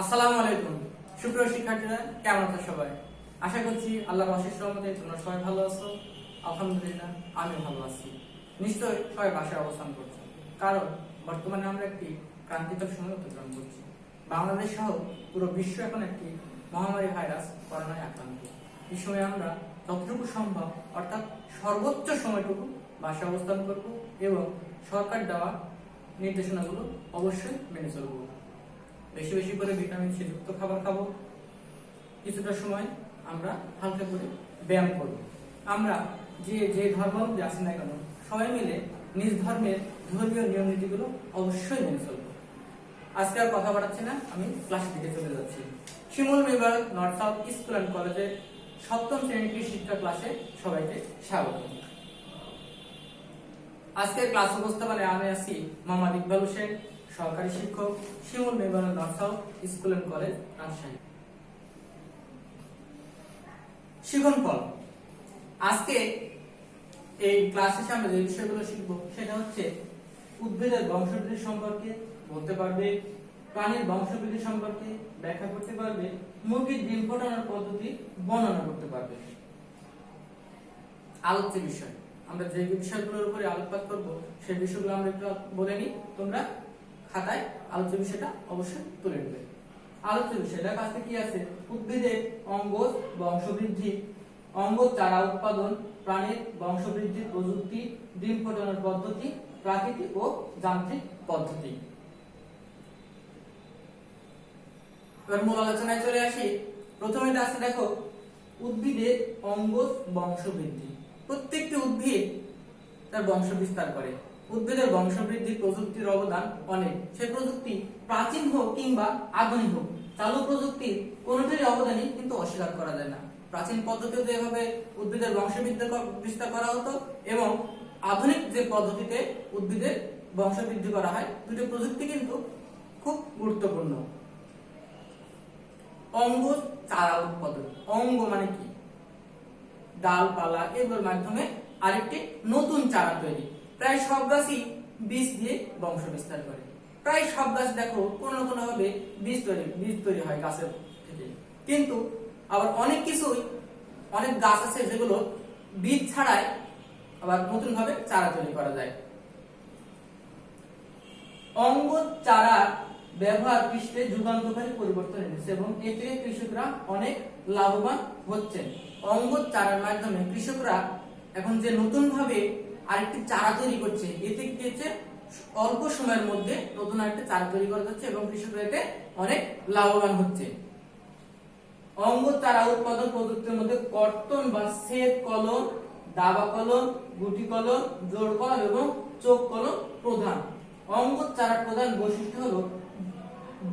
আসসালামু আলাইকুম সুপ্রিয় শিক্ষার্থীরা, কেমন আছো সবাই? আশা করছি আল্লাহর অশেষ রহমতে তোমরা সবাই ভালো আছো। আলহামদুলিল্লাহ আমি ভালো আছি। নিশ্চয়ই সবাই বাসায় অবস্থান করছো, কারণ বর্তমানে আমরা একটি ক্রান্তিকর সময় অতিক্রম করছি। বাংলাদেশ সহ পুরো বিশ্ব এখন একটি মহামারী ভাইরাস করোনায় আক্রান্ত। এই সময় আমরা যতটুকু সম্ভব অর্থাৎ সর্বোচ্চ সময়টুকু বাসায় অবস্থান করব এবং সরকার দেওয়া নির্দেশনাগুলো অবশ্যই মেনে চলবো। বেশি বেশি করে ভিটামিন সি যুক্ত খাবার খাবো, কিছুটা সময় আমরা হালকা করে ব্যায়াম করব। আমরা যে যে ধর্মাবলম্বী আছি না কেন, সবাই মিলে নিজ ধর্মের ধর্মীয় নিয়ম নীতিগুলো অবশ্যই মেনে চলবো। আজকে আর কথা বাড়াচ্ছি না, আমি ক্লাসের দিকে চলে যাচ্ছি। Shimul memorial north south school and কলেজের সপ্তম শ্রেণীর শিক্ষা ক্লাসে সবাইকে স্বাগত। আজকের ক্লাস উপস্থাপনায় আমি আছি মোহাম্মদ ইকবাল হোসেন, সহকারী শিক্ষক, Shimul memorial north south school and college, Rajshahi. শিখন ফল। আজকে এই ক্লাসে আমরা যে বিষয়গুলো শিখব সেটা হচ্ছে উদ্ভিদের বংশবৃদ্ধি সম্পর্কে বলতে পারবে, প্রাণীর বংশবৃদ্ধি সম্পর্কে ব্যাখ্যা করতে পারবে, মুরগির ডিম ফোটানোর পদ্ধতি বর্ণনা করতে পারবে। আলোচ্য বিষয়, আমরা যে বিষয়গুলোর উপরে আলোকপাত করব সেই বিষয়গুলো আমরা একটু বলে নিই। তোমরা খাতায় আলোচ্য বিষয়টা অবশ্যই তুলে নেবে। আলোচ্য বিষয়টা কাছে কি আছে? উদ্ভিদের অঙ্গজ বংশবৃদ্ধি, অঙ্গজ চারা উৎপাদন, প্রাণীর বংশবৃদ্ধির প্রযুক্তি, ডিম ফোটানোর পদ্ধতি, প্রাকৃতিক ও যান্ত্রিক পদ্ধতি। এবার মূল আলোচনায় চলে আসি। প্রথমে আছে দেখো উদ্ভিদের অঙ্গজ বংশবৃদ্ধি। প্রত্যেকটি উদ্ভিদ তার বংশ বিস্তার করে। উদ্ভিদের বংশবৃদ্ধি প্রযুক্তির অবদান অনেক। সেই প্রযুক্তি প্রাচীন হোক কিংবা আধুনিক হোক, চালু প্রযুক্তির কোনোটির অবদানই কিন্তু অস্বীকার করা যায় না। প্রাচীন পদ্ধতিতে যেভাবে উদ্ভিদের বংশবৃদ্ধি বিস্তার করা হতো এবং আধুনিক যে পদ্ধতিতে উদ্ভিদের বংশবৃদ্ধি করা হয়, দুটো প্রযুক্তি কিন্তু খুব গুরুত্বপূর্ণ। অঙ্গ চারা উৎপাদন। অঙ্গ মানে কি? ডালপালা, এগুলোর মাধ্যমে আরেকটি নতুন চারা তৈরি। প্রায় সব গাছই বীজ দিয়ে বংশ বিস্তার করে। প্রায় সব গাছ দেখো কোনো না কোনো ভাবে বীজ তৈরি হয় গাছের থেকে। কিন্তু আবার অনেক গাছ আছে যেগুলো বীজ ছাড়াই আবার নতুন ভাবে চারা তৈরি করা যায়। অঙ্গ চারা ব্যবহার কৃষিতে যুগান্তকারী পরিবর্তন এনেছে এবং এতে কৃষকরা অনেক লাভবান হচ্ছেন। অঙ্গ চারার মাধ্যমে কৃষকরা এখন যে নতুন ভাবে আরেকটি চারা তৈরি করছে, এতে কি হচ্ছে? অল্প সময়ের মধ্যে নতুন আরেকটি চারা তৈরি করা যাচ্ছে এবং কৃষকরা এতে অনেক লাভবান হচ্ছে। অঙ্গ চারা উৎপাদন প্রযুক্তির মধ্যে কর্তন বা সেট কলম, দাবা কলম, গুটি কলম, জোড় কলম এবং চোখ কলম প্রধান। অঙ্গ চারার প্রধান বৈশিষ্ট্য হলো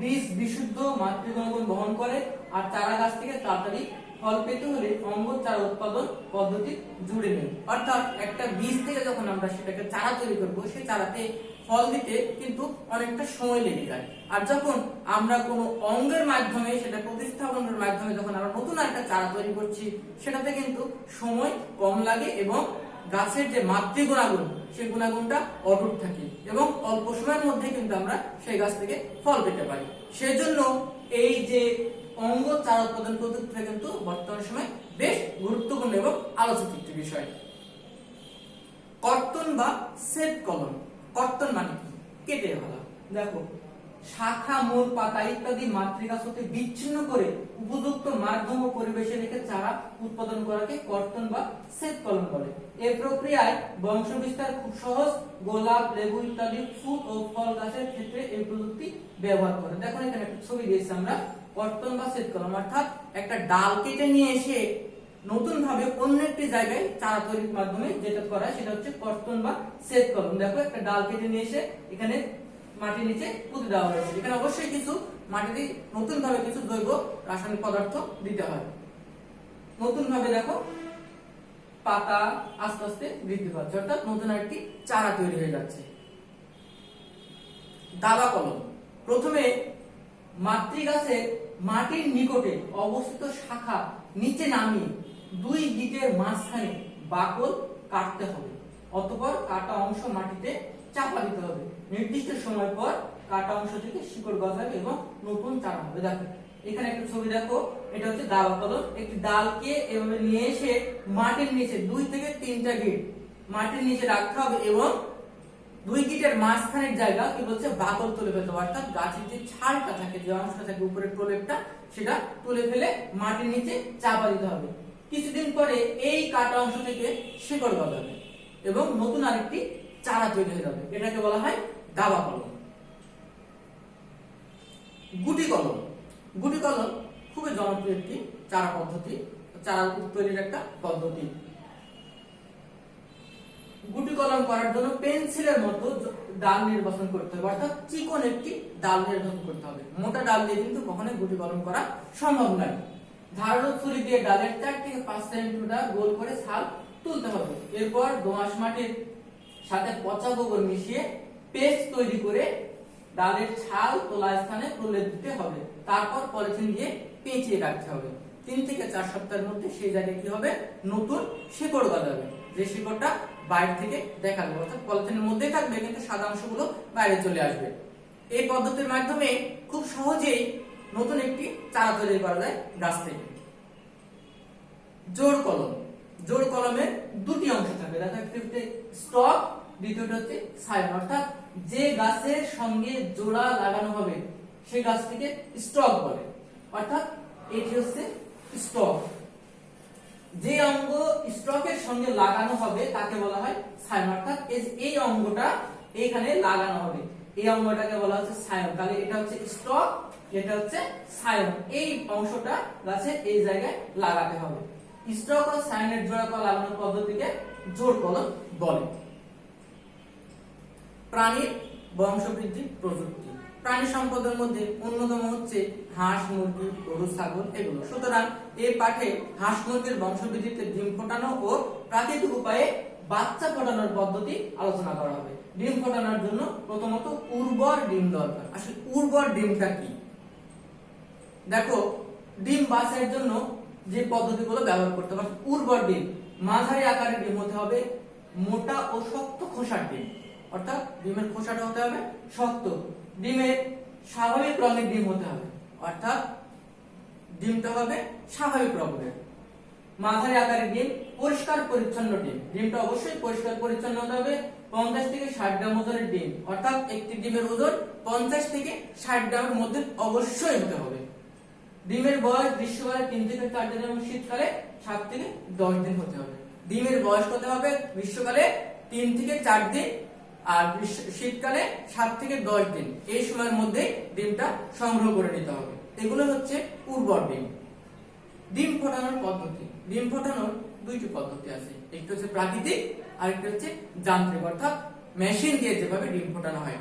বীজ বিশুদ্ধ মাতৃগুণ বহন করে, আর চারা গাছ থেকে তাড়াতাড়ি ফল পেতে হলে অঙ্গ চারা উৎপাদন পদ্ধতি জুড়ে নেই। অর্থাৎ একটা বীজ থেকে যখন আমরা সেটাকে চারা তৈরি করব, সেই চারাতে ফল দিতে কিন্তু অনেকটা সময় লেগে যায়। আর যখন আমরা কোনো অঙ্গের মাধ্যমে সেটা প্রতিস্থাপনের মাধ্যমে যখন আমরা নতুন একটা চারা তৈরি করছি, সেটাতে কিন্তু সময় কম লাগে এবং গাছের যে মাতৃগুণাগুণ সেই গুণাগুণটা অটুট থাকে এবং অল্প সময়ের মধ্যে কিন্তু আমরা সেই গাছ থেকে ফল পেতে পারি। সেজন্য এই যে অঙ্গ চারা উৎপাদন প্রযুক্তিটা কিন্তু বর্তমান সময়ে বেশ গুরুত্বপূর্ণ এবং আলোচিত একটি বিষয়। কর্তন বা সেট কলম। কর্তন মানে কি? কেটে ফেলা। দেখো শাখা, মূল, পাতা ইত্যাদি মাতৃগাছ হতে বিচ্ছিন্ন করে উপযুক্ত মাধ্যম ও পরিবেশে রেখে চারা উৎপাদন করাকে কর্তন বা সেট কলম বলে। এই প্রক্রিয়ায় বংশ বিস্তার খুব সহজ। গোলাপ, লেবু ইত্যাদি ফুল ও ফল গাছের ক্ষেত্রে এই প্রযুক্তি ব্যবহার করে। দেখো এখানে একটা ছবি দিয়েছি আমরা। কর্তন বা সেট কলম অর্থাৎ একটা ডাল কেটে নিয়ে এসে নতুন ভাবে অন্য একটি জায়গায় চারা তৈরির মাধ্যমে যেটা করা হয় সেটা হচ্ছে কর্তন বা সেট কলম। দেখো একটা ডাল কেটে নিয়ে এসে এখানে মাটির নিচে পুঁতে দেওয়া হয়েছে। এখানে অবশ্যই কিছু মাটিতে নতুন ভাবে কিছু জৈব রাসায়নিক পদার্থ দিতে হয়। নতুন ভাবে দেখো পাতা আস্তে আস্তে বৃদ্ধি পাচ্ছে, অর্থাৎ নতুন একটি চারা তৈরি হয়ে যাচ্ছে। দাবা কলম। প্রথমে মাতৃগাছে মাটির নিকটে অবস্থিত শাখা নিচে নামিয়ে 2 গিটের মাঝখানে বাকল কাটতে হবে। অতঃপর কাটা অংশ মাটিতে চাপা দিতে হবে। নির্দিষ্ট সময় পর কাটা অংশ থেকে শিকড় গজাবে এবং নতুন চারা হবে। দেখো এখানে একটা ছবি দেখো, এটা হচ্ছে দাবা কলম। একটি ডালকে এভাবে নিয়ে এসে মাটির নিচে 2 থেকে 3টা গিট মাটির নিচে রাখতে হবে এবং 2 গিটের মাঝখানের জায়গা কি বলছে বাকল তুলে ফেলতে হবে, অর্থাৎ গাছের যে ছালটা থাকে, যে অংশটা থাকে উপরের প্রলেপটা, সেটা তুলে ফেলে মাটির নিচে চাপা দিতে হবে। কিছুদিন পরে এই কাটা অংশ থেকে শিকড় গজাবে এবং নতুন আরেকটি চারা তৈরি হয়ে যাবে। এটাকে বলা হয় দাবা কলম। গুটি কলম। গুটি কলম খুবই জনপ্রিয় একটি চারা পদ্ধতি, চারা তৈরির একটা পদ্ধতি। গুটি কলম করার জন্য পেন্সিলের মতো ডাল নির্বাচন করতে হবে, অর্থাৎ চিকন একটি ডাল নির্বাচন করতে হবে। মোটা ডাল দিয়ে কিন্তু কখনোই গুটি কলম করা সম্ভব নয়। ধারালো ছুরি দিয়ে ডালের 4 থেকে 5 সেন্টিমিটার গোল করে ছাল তুলতে হবে। এরপর দোআঁশ মাটির সাথে পচা গোবর মিশিয়ে পেস্ট তৈরি করে ডালের ছাল তোলা স্থানে প্রলেপ দিতে হবে। তারপর পলিথিন দিয়ে পেঁচিয়ে রাখতে হবে। 3 থেকে 4 সপ্তাহের মধ্যে সেই জায়গায় কি হবে, নতুন শিকড় গজাবে, যে শিকড়টা বাইরে থেকে দেখা যাবে, অর্থাৎ পলিথিনের মধ্যেই থাকবে কিন্তু সাদা অংশগুলো বাইরে চলে আসবে। এই পদ্ধতির মাধ্যমে খুব সহজেই নতুন একটি চারা তৈরি করা যায় গাছ থেকে। জোড় কলম। জোড় কলমের 2টি অংশ থাকে, দেখা একটি স্টক, দ্বিতীয়টা হচ্ছে সাইন, অর্থাৎ যে গাছের সঙ্গে জোড়া লাগানো হবে সেই গাছটিকে স্টক বলে, অর্থাৎ এটি হচ্ছে স্টক। যে অঙ্গ স্টকের সঙ্গে লাগানো হবে তাকে বলা হয় সাইন, অর্থাৎ এই অঙ্গটা এখানে লাগানো হবে, এই অঙ্গটাকে বলা হচ্ছে সাইন। তাহলে এটা হচ্ছে স্টক, এটা হচ্ছে সাইন। এই অংশটা গাছের এই জায়গায় লাগাতে হবে। স্টক ও সাইনের জোড়া কলা লাগানোর পদ্ধতিকে জোড় কলম বলে। প্রাণীর বংশবৃদ্ধি প্রযুক্তি। প্রাণী সম্পদের মধ্যে অন্যতম হচ্ছে হাঁস, মুরগি, গরু, ছাগল এগুলো। সুতরাং এই পাঠে হাঁস মুরগির বংশবৃদ্ধিতে ডিম ফোটানো ও প্রাকৃতিক উপায়ে বাচ্চা ফোটানোর পদ্ধতি আলোচনা করা হবে। ডিম ফোটানোর জন্য প্রথমত উর্বর ডিম দরকার। আসলে উর্বর ডিমটা কি? দেখো, ডিম বাছাইয়ের জন্য যে পদ্ধতিগুলো ব্যবহার করতে হবে, উর্বর ডিম মাঝারি আকারের ডিম হতে হবে, মোটা ও শক্ত খোসার ডিম, অর্থাৎ ডিমের খোসাটা হতে হবে শক্ত। ডিমের স্বাভাবিক রঙের ডিম হতে হবে, অর্থাৎ ডিমটা হবে স্বাভাবিক রঙের। মাঝারি আকারের ডিম, পরিষ্কার পরিচ্ছন্ন ডিম, ডিমটা অবশ্যই পরিষ্কার পরিচ্ছন্ন হতে হবে। 50 থেকে 60 গ্রাম ওজনের ডিম, অর্থাৎ একটি ডিমের ওজন 50 থেকে 60 গ্রামের মধ্যে অবশ্যই হতে হবে। ডিমের বয়স গ্রীষ্মকালে 3 থেকে 4 দিন এবং শীতকালে 7 থেকে 10 দিন হতে হবে। ডিমের বয়স হতে হবে গ্রীষ্মকালে 3 থেকে 4 দিন আর শীতকালে 7 থেকে 10 দিন। এই সময়ের মধ্যে ডিমটা সংগ্রহ করে নিতে হবে। এগুলো হচ্ছে উর্বর ডিম। ডিম ফোটানোর পদ্ধতি। ডিম ফোটানোর 2টি পদ্ধতি আছে, একটি হচ্ছে প্রাকৃতিক আর একটি হচ্ছে যান্ত্রিক, অর্থাৎ মেশিন দিয়ে যেভাবে ডিম ফোটানো হয়।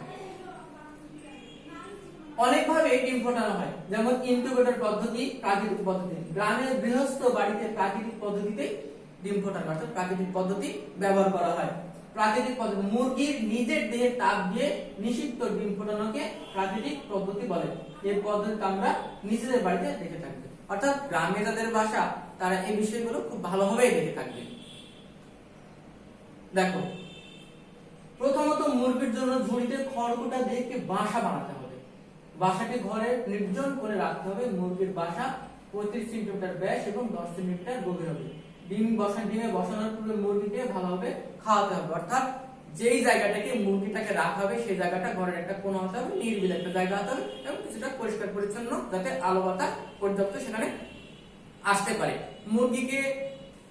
অনেকভাবে ডিম ফোটানো হয়, যেমন ইনকিউবেটর পদ্ধতি, প্রাকৃতিক পদ্ধতি। গ্রামের গৃহস্থ বাড়িতে প্রাকৃতিক পদ্ধতিতে ডিম ফোটানো, অর্থাৎ প্রাকৃতিক পদ্ধতি ব্যবহার করা হয়। প্রাকৃতিক পদ্ধতি মুরগির নিজের দেহে তাপ দিয়ে নিষিক্ত ডিম ফোটানোকে প্রাকৃতিক পদ্ধতি বলে। এই পদ্ধতি আমরা নিজেদের বাড়িতে দেখে থাকি, অর্থাৎ গ্রামে যাদের বাসা তারা এই বিষয়গুলো খুব ভালোভাবে দেখে থাকবে। দেখো, প্রথমত মুরগির জন্য ঝুড়িতে খড়কুটা দিয়ে একটি বাসা বানাতে হবে। বাসাটি ঘরে নির্জন করে রাখতে হবে। মুরগির বাসা 35 সেন্টিমিটার ব্যাস এবং 10 সেন্টিমিটার গভীর হবে। ডিমে বসানোর পূর্বে মুরগিকে ভালোভাবে খাওয়াতে হবে, অর্থাৎ যেই জায়গাটাকে মুরগিটাকে রাখা হবে সেই জায়গাটা ঘরের একটা কোণা হতে হবে, নির্বিল একটা জায়গা হতে হবে এবং কিছুটা পরিষ্কার পরিচ্ছন্ন, যাতে আলো বাতাস পর্যাপ্ত সেখানে আসতে পারে। মুরগিকে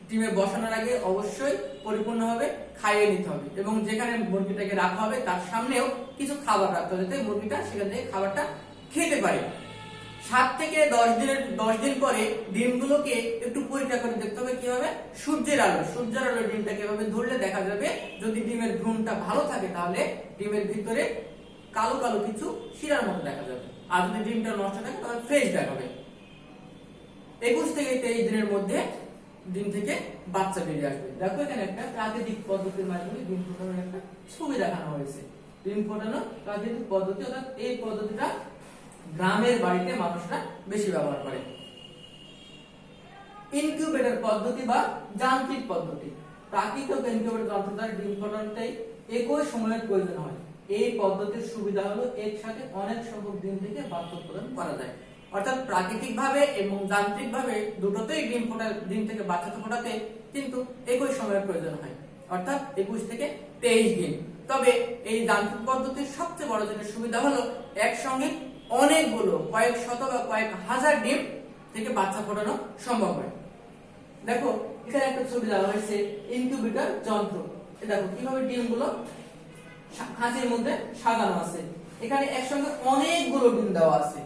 ডিমে বসানোর আগে অবশ্যই পরিপূর্ণভাবে খাইয়ে নিতে হবে এবং যেখানে মুরগিটাকে রাখা হবে তার সামনেও কিছু খাবার রাখতে হবে, যাতে মুরগিটা সেখান থেকে খাবারটা খেতে পারে। 7 থেকে 10 দিন পরে ডিমগুলোকে একটু পরীক্ষা করে দেখতে হবে কিভাবে, সূর্যের আলো ডিমটাকে এভাবে ধরলে দেখা যাবে। যদি ডিমের ভ্রূণটা ভালো থাকে তাহলে ডিমের ভিতরে কালো কালো কিছু শিরার মতো দেখা যাবে, আর যদি ডিমটা নষ্ট থাকে তাহলে ফ্রেশ দেখাবে। 21 থেকে 23 দিনের মধ্যে ডিম থেকে বাচ্চা বেরিয়ে আসবে। দেখো, এখানে একটা প্রাকৃতিক পদ্ধতির মাধ্যমে ডিম ফোটানোর একটা ছবি দেখানো হয়েছে। ডিম ফোটানো প্রাকৃতিক পদ্ধতি, অর্থাৎ এই পদ্ধতিটা গ্রামের বাড়িতে মানুষরা বেশি ব্যবহার করে। ইনকিউবেটর পদ্ধতি বা যান্ত্রিক পদ্ধতি। প্রাকৃতিক ইনকিউবেটর যন্ত্র দ্বারা ডিম ফোটানোটাই একই সময়ের প্রয়োজন হয়। এই পদ্ধতির সুবিধা হলো একসাথে অনেক সংখ্যক ডিম থেকে বাচ্চা উৎপাদন করা যায়। অর্থাৎ প্রাকৃতিক ভাবে এবং যান্ত্রিক ভাবে দুটোতেই ডিম থেকে বাচ্চা ফোটাতে কিন্তু একই সময়ের প্রয়োজন হয়, অর্থাৎ 21 থেকে 23 দিন। তবে এই যান্ত্রিক পদ্ধতির সবচেয়ে বড় যেটা সুবিধা হলো একসঙ্গে অনেকগুলো কয়েক শত বা কয়েক হাজার ডিম থেকে বাচ্চা ফোটানো সম্ভব হয়। দেখো এখানে একটা ছবি দেওয়া হয়েছে ইনকিউবেটর যন্ত্র। দেখো কিভাবে ডিমগুলো খাঁচির মধ্যে সাজানো আছে। এখানে একসঙ্গে অনেকগুলো ডিম দেওয়া আছে,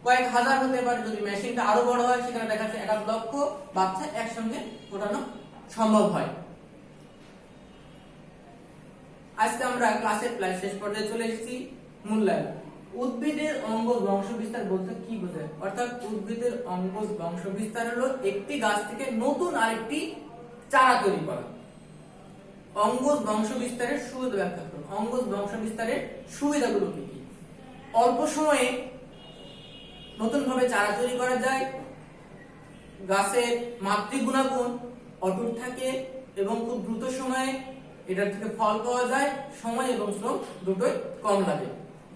কয়েক হাজার হতে পারে। যদি মেশিনটা আরো বড় হয় সেখানে দেখা যাচ্ছে 1 লক্ষ বাচ্চা একসঙ্গে ফোটানো সম্ভব হয়। আজকে আমরা ক্লাসের প্রায় শেষ পর্যায়ে চলে এসেছি। মূল্যায়ন। উদ্ভিদের অঙ্গজ বংশবিস্তার বলতে কি বোঝায়? অর্থাৎ উদ্ভিদের অঙ্গজ বংশবিস্তার হলো একটি গাছ থেকে নতুন আরেকটি চারা তৈরি করা। অঙ্গজ বংশবিস্তারের সুবিধা ব্যাখ্যা করুন। অঙ্গজ বংশবিস্তারের সুবিধাগুলো কি কি? অল্প সময়ে নতুন ভাবে চারা তৈরি করা যায়, গাছের মাতৃ গুণাগুণ অটুট থাকে এবং খুব দ্রুত সময়ে এটার থেকে ফল পাওয়া যায়, সময় এবং শ্রম দুটোই কম লাগে।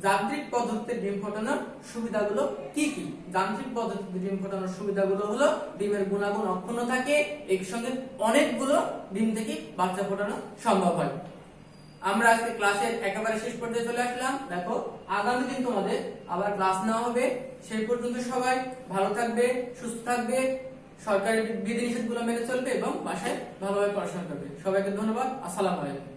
যান্ত্রিক পদ্ধতিতে ডিম ফোটানোর সুবিধাগুলো কি কি? যান্ত্রিক পদ্ধতিতে ডিম ফোটানোর সুবিধাগুলো হলো ডিমের গুণাগুণ অক্ষুণ্ণ থাকে, একসঙ্গে অনেকগুলো ডিম থেকে বাচ্চা ফোটানো সম্ভব হয়। আমরা আজকে ক্লাসের একেবারে শেষ পর্যায়ে চলে আসলাম। দেখো আগামী দিন তোমাদের আবার ক্লাস নেওয়া হবে। সেই পর্যন্ত সবাই ভালো থাকবে, সুস্থ থাকবে, সরকারি বিধিনিষেধগুলো মেনে চলবে এবং বাসায় ভালোভাবে পড়াশোনা করবে। সবাইকে ধন্যবাদ। আসসালামু আলাইকুম।